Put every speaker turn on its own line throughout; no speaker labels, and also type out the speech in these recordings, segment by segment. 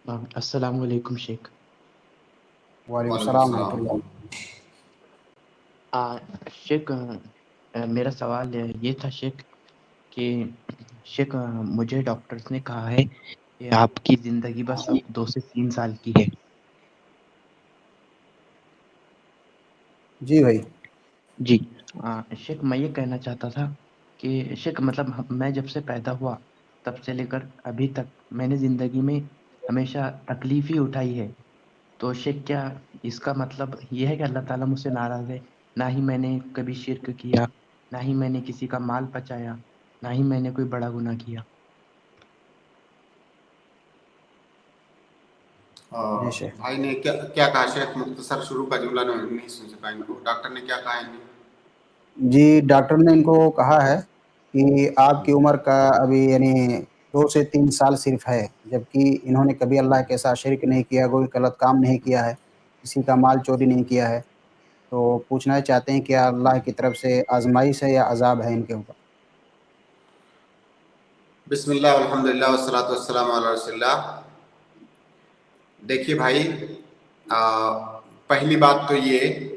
السلام علیکم شیخ۔
وعلیکم
وعلیکم
السلام ورحمۃ
السلام۔
اللہ۔
شیخ میرا سوال یہ تھا شیخ کہ شیخ مجھے ڈاکٹرز نے کہا ہے کہ آپ کی زندگی بس اب 2 سے 3 سال کی ہے۔
جی بھائی۔
جی شیخ میں یہ کہنا چاہتا تھا کہ شیخ مطلب میں جب سے پیدا ہوا تب سے لے کر ابھی تک میں نے زندگی میں ہمیشہ تکلیف ہی اٹھائی ہے، تو شیخ کیا اس کا مطلب یہ ہے کہ اللہ تعالیٰ مجھ سے ناراض ہے؟ نہ ہی میں نے کبھی شرک کیا، نہ ہی میں نے کسی کا مال پچایا، نہ ہی میں نے کوئی بڑا گناہ کیا۔
جی شیخ۔
بھائی نے کیا کہا شیخ؟ مختصر شروع کا جملہ نہیں سن سکا ان کو۔ ڈاکٹر نے کیا کہا انہیں؟
جی ڈاکٹر نے ان کو کہا ہے کہ آپ کی عمر کا ابھی یعنی 2 سے 3 سال صرف ہے، جبکہ انہوں نے کبھی اللہ کے ساتھ شرک نہیں کیا، کوئی غلط کام نہیں کیا ہے، کسی کا مال چوری نہیں کیا ہے، تو پوچھنا چاہتے ہیں کیا اللہ کی طرف سے آزمائش ہے یا عذاب ہے ان کے اوپر؟
بسم اللہ والحمد للہ والصلاۃ والسلام علی رسول اللہ۔ دیکھیے بھائی، پہلی بات تو یہ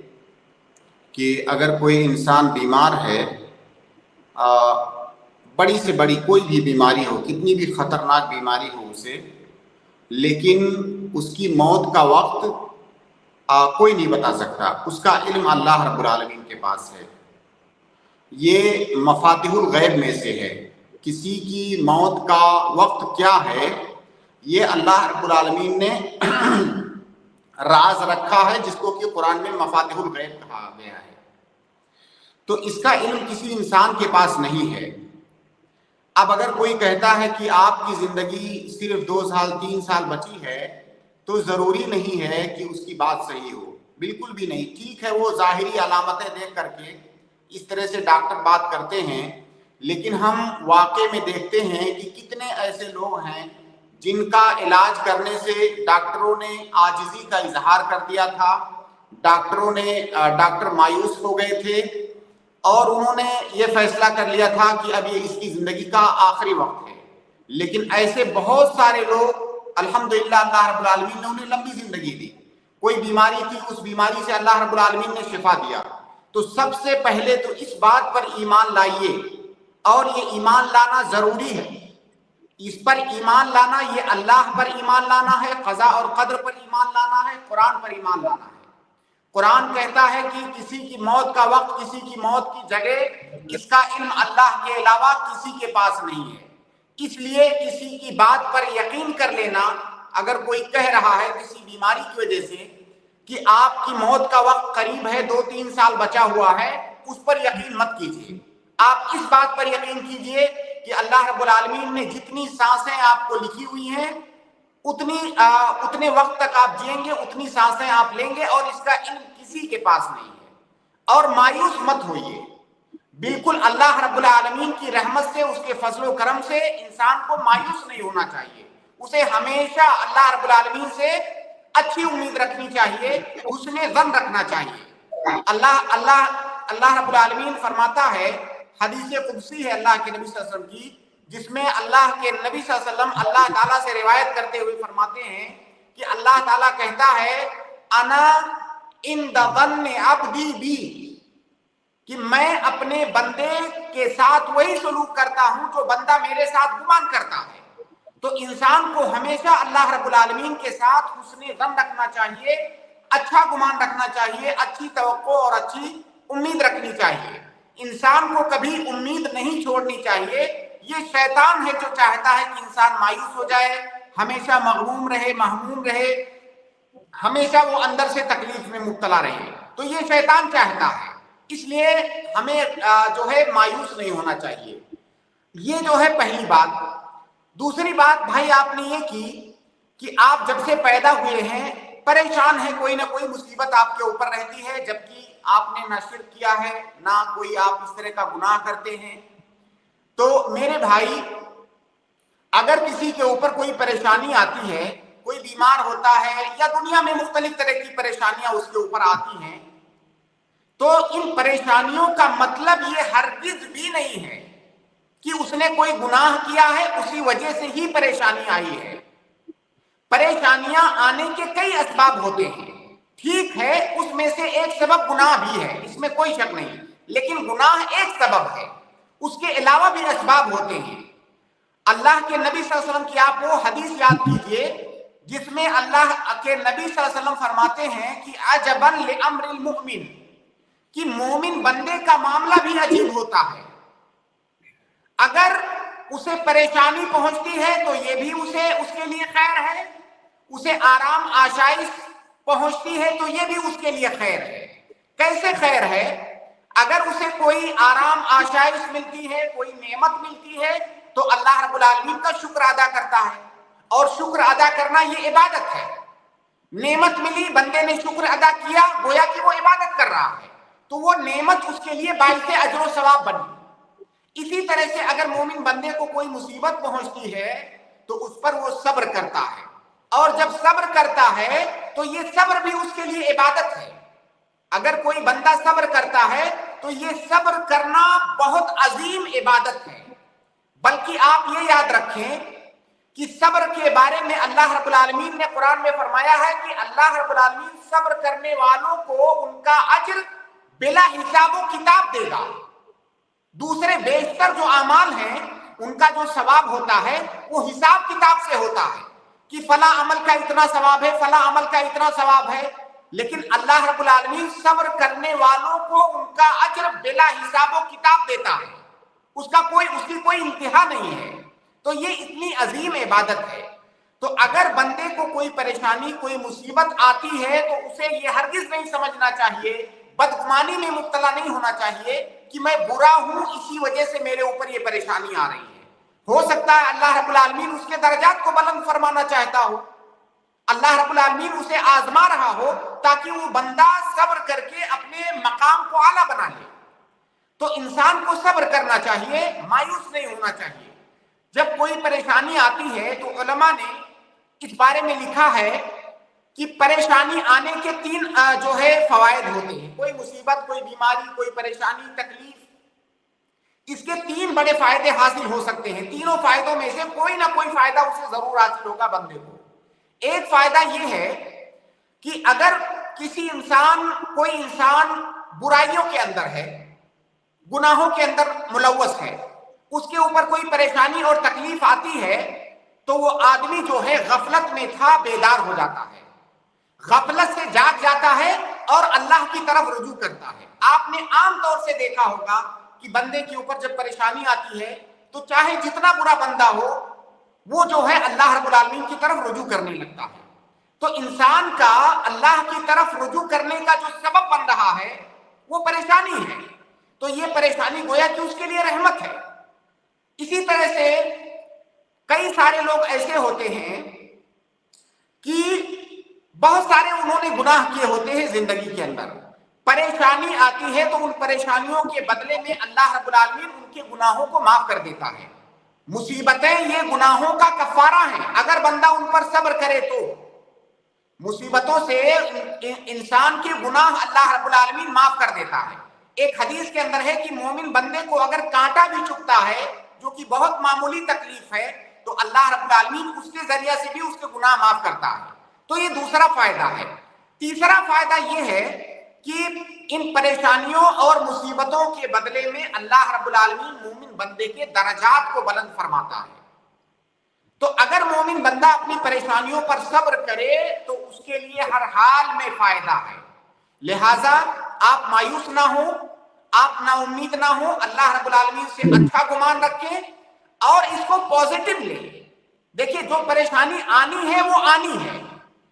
کہ اگر کوئی انسان بیمار ہے، بڑی سے بڑی کوئی بھی بیماری ہو، کتنی بھی خطرناک بیماری ہو اسے، لیکن اس کی موت کا وقت کوئی نہیں بتا سکتا، اس کا علم اللہ رب العالمین کے پاس ہے۔ یہ مفاتیح الغیب میں سے ہے۔ کسی کی موت کا وقت کیا ہے یہ اللہ رب العالمین نے راز رکھا ہے، جس کو کہ قرآن میں مفاتیح الغیب کہا گیا ہے۔ تو اس کا علم کسی انسان کے پاس نہیں ہے۔ اب اگر کوئی کہتا ہے کہ آپ کی زندگی صرف 2 سال 3 سال بچی ہے، تو ضروری نہیں ہے کہ اس کی بات صحیح ہو، بالکل بھی نہیں۔ ٹھیک ہے، وہ ظاہری علامتیں دیکھ کر کے اس طرح سے ڈاکٹر بات کرتے ہیں، لیکن ہم واقع میں دیکھتے ہیں کہ کتنے ایسے لوگ ہیں جن کا علاج کرنے سے ڈاکٹروں نے عاجزی کا اظہار کر دیا تھا، ڈاکٹر مایوس ہو گئے تھے، اور انہوں نے یہ فیصلہ کر لیا تھا کہ اب یہ اس کی زندگی کا آخری وقت ہے۔ لیکن ایسے بہت سارے لوگ الحمدللہ اللہ رب العالمین نے انہیں لمبی زندگی دی۔ کوئی بیماری تھی، اس بیماری سے اللہ رب العالمین نے شفا دیا۔ تو سب سے پہلے تو اس بات پر ایمان لائیے، اور یہ ایمان لانا ضروری ہے۔ اس پر ایمان لانا، یہ اللہ پر ایمان لانا ہے، قضاء اور قدر پر ایمان لانا ہے، قرآن پر ایمان لانا ہے۔ قرآن کہتا ہے کہ کسی کی موت کا وقت، کسی کی موت کی جگہ، اس کا علم اللہ کے علاوہ کسی کے پاس نہیں ہے۔ اس لیے کسی کی بات پر یقین کر لینا، اگر کوئی کہہ رہا ہے کسی بیماری کی وجہ سے کہ آپ کی موت کا وقت قریب ہے، 2-3 سال بچا ہوا ہے، اس پر یقین مت کیجیے۔ آپ اس بات پر یقین کیجیے کہ اللہ رب العالمین نے جتنی سانسیں آپ کو لکھی ہوئی ہیں، اتنے وقت تک آپ جئیں گے، اتنی سانسیں آپ لیں گے، اور اس کا علم کسی کے پاس نہیں ہے۔ اور مایوس مت ہوئیے، بالکل اللہ رب العالمین کی رحمت سے، اس کے فضل و کرم سے انسان کو مایوس نہیں ہونا چاہیے۔ اسے ہمیشہ اللہ رب العالمین سے اچھی امید رکھنی چاہیے، حسن ظن رکھنا چاہیے۔ اللہ رب العالمین فرماتا ہے، حدیث قدسی ہے اللہ کے نبی صلی اللہ علیہ وسلم کی، جس میں اللہ کے نبی صلی اللہ علیہ وسلم اللہ تعالیٰ سے روایت کرتے ہوئے فرماتے ہیں کہ اللہ تعالیٰ کہتا ہے، انا عند ظن عبدی بی، کہ میں اپنے بندے کے ساتھ وہی سلوک کرتا ہوں جو بندہ میرے ساتھ گمان کرتا ہے۔ تو انسان کو ہمیشہ اللہ رب العالمین کے ساتھ حسن ظن رکھنا چاہیے، اچھا گمان رکھنا چاہیے، اچھی توقع اور اچھی امید رکھنی چاہیے۔ انسان کو کبھی امید نہیں چھوڑنی چاہیے۔ یہ شیطان ہے جو چاہتا ہے کہ انسان مایوس ہو جائے، ہمیشہ مغموم رہے، مہموم رہے، ہمیشہ وہ اندر سے تکلیف میں مبتلا رہے۔ تو یہ شیطان چاہتا ہے، اس لیے ہمیں جو ہے مایوس نہیں ہونا چاہیے۔ یہ جو ہے پہلی بات۔ دوسری بات بھائی آپ نے یہ کی کہ آپ جب سے پیدا ہوئے ہیں پریشان ہیں، کوئی نہ کوئی مصیبت آپ کے اوپر رہتی ہے، جبکہ آپ نے نہ شرک کیا ہے، نہ کوئی آپ اس طرح کا گناہ کرتے ہیں۔ تو میرے بھائی، اگر کسی کے اوپر کوئی پریشانی آتی ہے، کوئی بیمار ہوتا ہے، یا دنیا میں مختلف طرح کی پریشانیاں اس کے اوپر آتی ہیں، تو ان پریشانیوں کا مطلب یہ ہرگز بھی نہیں ہے کہ اس نے کوئی گناہ کیا ہے اسی وجہ سے ہی پریشانی آئی ہے۔ پریشانیاں آنے کے کئی اسباب ہوتے ہیں، ٹھیک ہے، اس میں سے ایک سبب گناہ بھی ہے، اس میں کوئی شک نہیں، لیکن گناہ ایک سبب ہے، اس کے علاوہ بھی اسباب ہوتے ہیں۔ اللہ کے نبی صلی اللہ علیہ وسلم کی آپ وہ حدیث یاد کیجئے جس میں اللہ کے نبی صلی اللہ علیہ وسلم فرماتے ہیں کہ عجباً لامر المؤمن، کہ مومن بندے کا معاملہ بھی عجیب ہوتا ہے، اگر اسے پریشانی پہنچتی ہے تو یہ بھی اس کے لیے خیر ہے، اسے آرام آشائش پہنچتی ہے تو یہ بھی اس کے لیے خیر ہے۔ کیسے خیر ہے؟ اگر اسے کوئی آرام آشائش ملتی ہے، کوئی نعمت ملتی ہے تو اللہ رب العالمین کا شکر ادا کرتا ہے، اور شکر ادا کرنا یہ عبادت ہے۔ نعمت ملی، بندے نے شکر ادا کیا، گویا کہ وہ عبادت کر رہا ہے، تو وہ نعمت اس کے لیے باعث اجر و ثواب بنی۔ اسی طرح سے اگر مومن بندے کو کوئی مصیبت پہنچتی ہے تو اس پر وہ صبر کرتا ہے، اور جب صبر کرتا ہے تو یہ صبر بھی اس کے لیے عبادت ہے۔ اگر کوئی بندہ صبر کرتا ہے تو یہ صبر کرنا بہت عظیم عبادت ہے۔ بلکہ آپ یہ یاد رکھیں کہ صبر کے بارے میں اللہ رب العالمین نے قرآن میں فرمایا ہے کہ اللہ رب العالمین صبر کرنے والوں کو ان کا اجر بلا حساب و کتاب دے گا۔ دوسرے بیشتر جو اعمال ہیں ان کا جو ثواب ہوتا ہے وہ حساب کتاب سے ہوتا ہے کہ فلاں عمل کا اتنا ثواب ہے، فلاں عمل کا اتنا ثواب ہے، لیکن اللہ رب العالمین صبر کرنے والوں کو ان کا اجر بلا حساب و کتاب دیتا ہے، اس کی کوئی انتہا نہیں ہے۔ تو یہ اتنی عظیم عبادت ہے۔ تو اگر بندے کو کوئی پریشانی، کوئی مصیبت آتی ہے تو اسے یہ ہرگز نہیں سمجھنا چاہیے، بدگمانی میں مبتلا نہیں ہونا چاہیے کہ میں برا ہوں اسی وجہ سے میرے اوپر یہ پریشانی آ رہی ہے۔ ہو سکتا ہے اللہ رب العالمین اس کے درجات کو بلند فرمانا چاہتا ہو، اللہ رب العالمین اسے آزما رہا ہو تاکہ وہ بندہ صبر کر کے اپنے مقام کو اعلیٰ بنا لے۔ تو انسان کو صبر کرنا چاہیے، مایوس نہیں ہونا چاہیے۔ جب کوئی پریشانی آتی ہے تو علماء نے اس بارے میں لکھا ہے کہ پریشانی آنے کے تین جو ہے فوائد ہوتے ہیں۔ کوئی مصیبت، کوئی بیماری، کوئی پریشانی، تکلیف، اس کے تین بڑے فائدے حاصل ہو سکتے ہیں۔ تینوں فائدوں میں سے کوئی نہ کوئی فائدہ اسے ضرور حاصل ہوگا بندے کو۔ ایک فائدہ یہ ہے کہ اگر کوئی انسان برائیوں کے اندر ہے، گناہوں کے اندر ملوث ہے، اس کے اوپر کوئی پریشانی اور تکلیف آتی ہے تو وہ آدمی جو ہے غفلت میں تھا بیدار ہو جاتا ہے، غفلت سے جاگ جاتا ہے اور اللہ کی طرف رجوع کرتا ہے۔ آپ نے عام طور سے دیکھا ہوگا کہ بندے کے اوپر جب پریشانی آتی ہے تو چاہے جتنا برا بندہ ہو وہ جو ہے اللہ رب العالمین کی طرف رجوع کرنے لگتا ہے۔ تو انسان کا اللہ کی طرف رجوع کرنے کا جو سبب بن رہا ہے وہ پریشانی ہے، تو یہ پریشانی گویا کہ اس کے لیے رحمت ہے۔ اسی طرح سے کئی سارے لوگ ایسے ہوتے ہیں کہ بہت سارے انہوں نے گناہ کیے ہوتے ہیں زندگی کے اندر، پریشانی آتی ہے تو ان پریشانیوں کے بدلے میں اللہ رب العالمین ان کے گناہوں کو معاف کر دیتا ہے۔ مصیبتیں یہ گناہوں کا کفارہ ہیں، اگر بندہ ان پر صبر کرے تو مصیبتوں سے انسان کے گناہ اللہ رب العالمین معاف کر دیتا ہے۔ ایک حدیث کے اندر ہے کہ مومن بندے کو اگر کانٹا بھی چبھتا ہے جو کہ بہت معمولی تکلیف ہے تو اللہ رب العالمین اس کے ذریعہ سے بھی اس کے گناہ معاف کرتا ہے۔ تو یہ دوسرا فائدہ ہے۔ تیسرا فائدہ یہ ہے کہ ان پریشانیوں اور مصیبتوں کے بدلے میں اللہ رب العالمین مومن بندے کے درجات کو بلند فرماتا ہے۔ تو اگر مومن بندہ اپنی پریشانیوں پر صبر کرے تو اس کے لیے ہر حال میں فائدہ ہے۔ لہٰذا آپ مایوس نہ ہوں، آپ نا امید نہ ہوں، اللہ رب العالمین سے اچھا گمان رکھیں اور اس کو پازیٹو لیں۔ دیکھیے جو پریشانی آنی ہے وہ آنی ہے،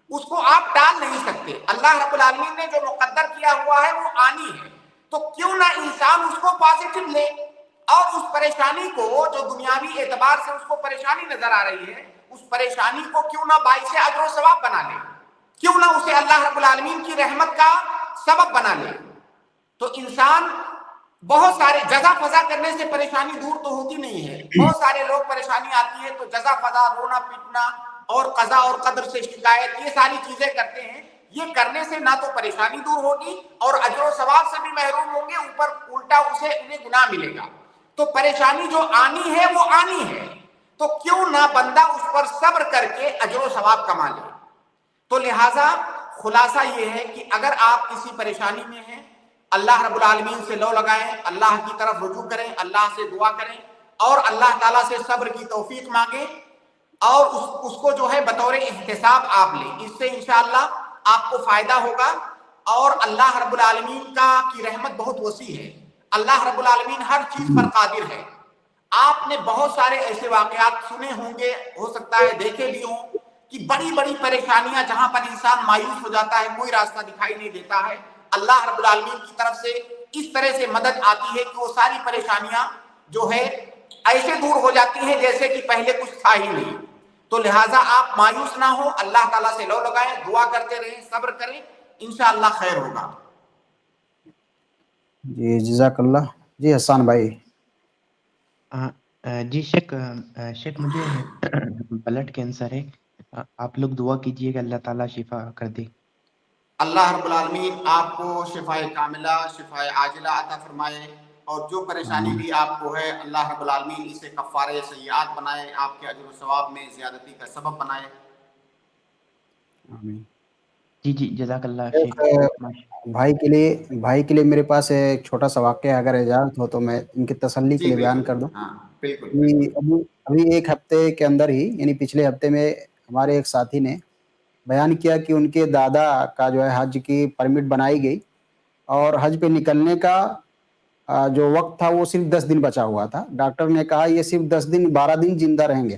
اس کو آپ ٹال نہیں سکتے۔ اللہ رب العالمین نے جو مقدر کیا ہوا ہے وہ آنی ہے، تو کیوں نہ انسان اس کو پازیٹو لے اور اس پریشانی کو جو دنیاوی اعتبار سے اس کو پریشانی نظر آ رہی ہے، اس پریشانی کو کیوں نہ باعث اجر و ثواب بنا لے، کیوں نہ اسے اللہ رب العالمین کی رحمت کا سبب بنا لے۔ تو انسان بہت سارے جزا فضا کرنے سے پریشانی دور تو ہوتی نہیں ہے۔ بہت سارے لوگ پریشانی آتی ہے تو جزا فضا، رونا پیٹنا اور قضا اور قدر سے شکایت، یہ ساری چیزیں کرتے ہیں۔ یہ کرنے سے نہ تو پریشانی دور ہوگی اور اجر و ثواب سے بھی محروم ہوں گے، اوپر الٹا انہیں گناہ ملے گا۔ تو پریشانی جو آنی ہے وہ آنی ہے، تو کیوں نہ بندہ اس پر صبر کر کے اجر و ثواب کما لے. تو لہٰذا خلاصہ یہ ہے کہ اگر آپ کسی پریشانی میں ہیں، اللہ رب العالمین سے لو لگائیں، اللہ کی طرف رجوع کریں، اللہ سے دعا کریں اور اللہ تعالیٰ سے صبر کی توفیق مانگیں اور اس کو جو ہے بطور احتساب آپ لیں. اس سے انشاءاللہ آپ کو فائدہ ہوگا. اور اللہ رب العالمین کی رحمت بہت وسیع ہے. اللہ رب العالمین ہر چیز پر قادر ہے. آپ نے بہت سارے ایسے واقعات سنے ہوں گے، ہو سکتا ہے دیکھے بھی ہوں، کہ بڑی بڑی پریشانیاں جہاں پر انسان مایوس ہو جاتا ہے، کوئی راستہ دکھائی نہیں دیتا ہے، اللہ رب العالمین کی طرف سے اس طرح سے مدد آتی ہے کہ وہ ساری پریشانیاں جو ہے ایسے دور ہو جاتی ہیں جیسے کہ پہلے کچھ تھا ہی نہیں. تو لہٰذا آپ مایوس نہ ہو، اللہ تعالیٰ سے لو لگائیں، دعا کرتے رہیں، صبر کریں، انشاءاللہ خیر ہوگا.
جی جزاک اللہ. جی حسان بھائی.
جی شیخ مجھے بلڈ کینسر ہے. آپ لوگ دعا کیجئے کہ اللہ تعالیٰ شفا کر دے.
اللہ رب العالمین آپ کو شفائے کاملہ، شفائے عاجلہ عطا فرمائے اور جو پریشانی بھی آپ کو ہے اللہ رب العالمین اسے کفارہ سیئات بنائے، آپ کے اجر و ثواب میں زیادتی کا سبب بنائے.
آمین.
جی جزاک اللہ شیخ.
بھائی کے لیے میرے پاس ایک چھوٹا سا واقعہ اگر اجازت ہو تو میں ان کی تسلی کے
جی
لیے بیان
بالکل،
کر دوں.
ہاں بالکل.
ابھی ایک ہفتے کے اندر ہی، یعنی پچھلے ہفتے میں ہمارے ایک ساتھی نے بیان کیا کہ ان کے دادا کا جو ہے حج کی پرمٹ بنائی گئی اور حج پہ نکلنے کا جو وقت تھا وہ صرف 10 دن بچا ہوا تھا. ڈاکٹر نے کہا یہ صرف 10 دن 12 دن زندہ رہیں گے،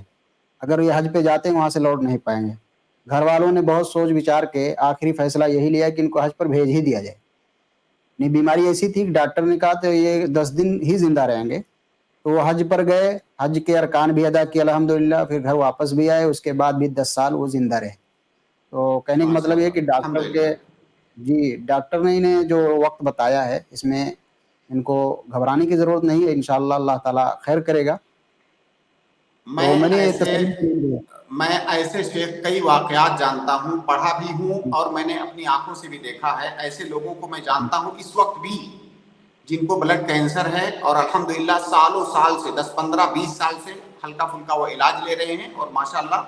اگر یہ حج پہ جاتے ہیں وہاں سے لوٹ نہیں پائیں گے. گھر والوں نے بہت سوچ بچار کے آخری فیصلہ یہی لیا کہ ان کو حج پر بھیج ہی دیا جائے. بیماری ایسی تھی کہ ڈاکٹر نے کہا تو یہ 10 دن ہی زندہ رہیں گے. تو وہ حج پر گئے، حج کے ارکان بھی ادا کیے الحمدللہ، پھر گھر واپس بھی آئے، اس کے بعد بھی 10 سال وہ زندہ رہے. تو کہنے کا
ماشاء
مطلب یہ کہ
اللہ، الحمدللہ.
ڈاکٹر نے انہیں جو وقت بتایا ہے اس میں ان کو گھبرانے کی ضرورت نہیں ہے. انشاءاللہ اللہ تعالیٰ خیر کرے گا. تو
میں ایسے شیخ کئی واقعات جانتا ہوں، پڑھا بھی ہوں اور میں نے اپنی آنکھوں سے بھی دیکھا ہے. ایسے لوگوں کو میں جانتا ہوں اس وقت بھی جن کو بلڈ کینسر ہے اور الحمدللہ سالوں سال سے 10 15 20 سال سے ہلکا پھلکا وہ علاج لے رہے ہیں اور ماشاءاللہ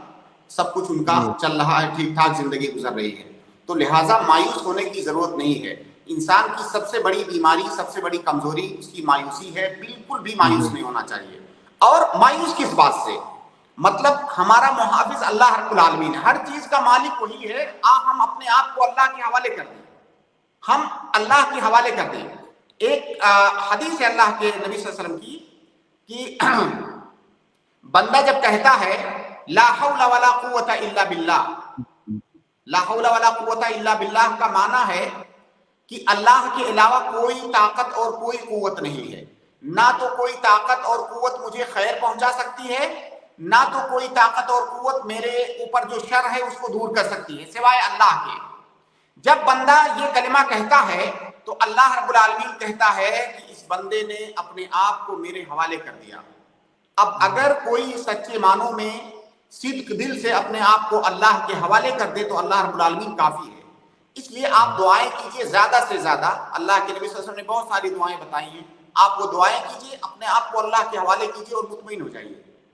سب کچھ ان کا چل رہا ہے، ٹھیک ٹھاک زندگی گزر رہی ہے. تو لہٰذا مایوس ہونے کی ضرورت نہیں ہے. انسان کی سب سے بڑی بیماری، سب سے بڑی کمزوری اس کی مایوسی ہے. بالکل بھی مایوس نہیں ہونا چاہیے. اور مایوس کس بات سے؟ مطلب ہمارا محافظ اللہ رب العالمین ہے، ہر چیز کا مالک وہی ہے. ہم اپنے آپ کو اللہ کے حوالے کر دیں، ہم اللہ کے حوالے کر دیں. ایک حدیث ہے اللہ کے نبی صلی اللہ علیہ وسلم کی کہ بندہ جب کہتا ہے لا حول ولا قوت الا باللہ، لا حول ولا قوت الا باللہ کا معنی ہے کہ اللہ کے علاوہ کوئی طاقت اور کوئی قوت نہیں ہے. نہ تو کوئی طاقت اور قوت مجھے خیر پہنچا سکتی ہے، نہ تو کوئی طاقت اور قوت میرے اوپر جو شر ہے اس کو دور کر سکتی ہے سوائے اللہ کے. جب بندہ یہ کلمہ کہتا ہے تو اللہ رب العالمین کہتا ہے کہ اس بندے نے اپنے آپ کو میرے حوالے کر دیا. اب اگر کوئی سچے معنوں میں صدق دل سے اپنے آپ کو اللہ کے حوالے کر دے تو اللہ رب العالمین کافی ہے. اس لیے آپ دعائیں کیجئے زیادہ سے زیادہ. اللہ کے نبی صلی اللہ علیہ وسلم نے بہت ساری دعائیں بتائی ہیں، آپ وہ دعائیں کیجئے، اپنے آپ کو اللہ کے حوالے کیجئے اور مطمئن ہو جائیے.